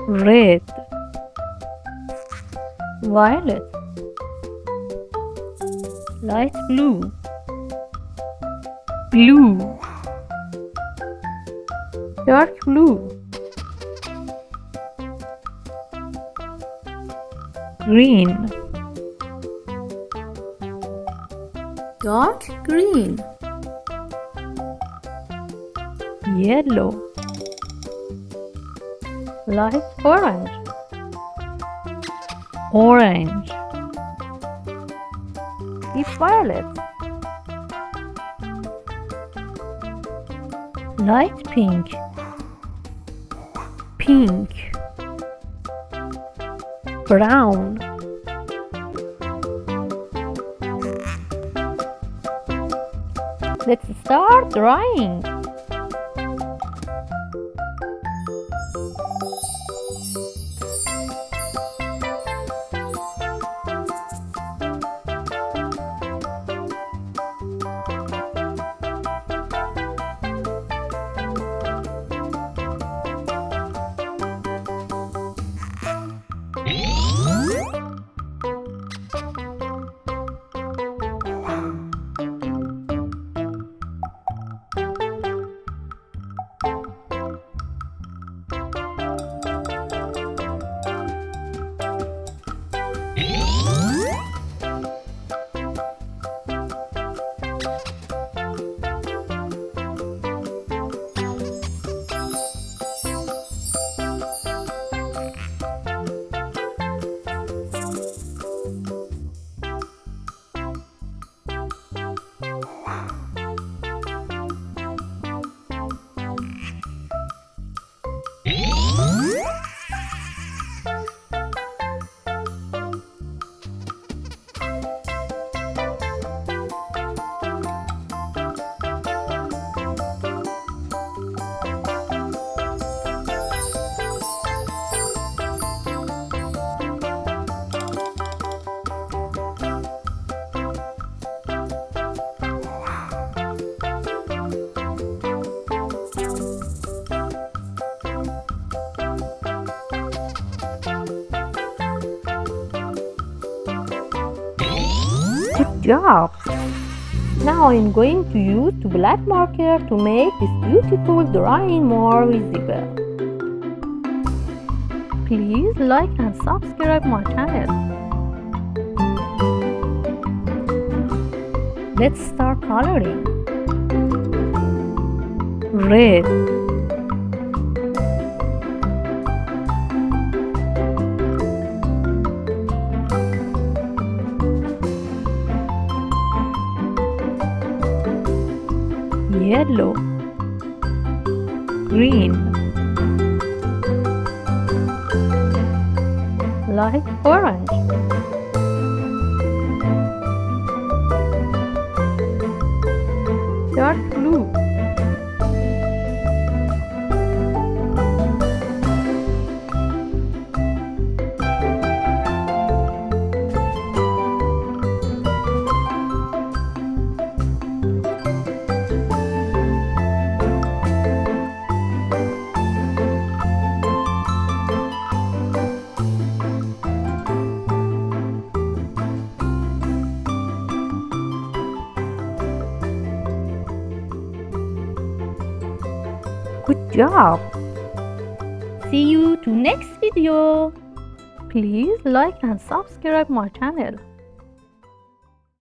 red, violet, light blue, blue, dark blue, green, dark green, yellow, light orange, orange, deep violet, light pink, pink, brown, let's start drawing. Good job! Now I'm going to use the black marker to make this beautiful drawing more visible. Please like and subscribe my channel. Let's start coloring. Red, yellow, green, light orange, dark blue, Good job! See you to next video. Please like and subscribe my channel.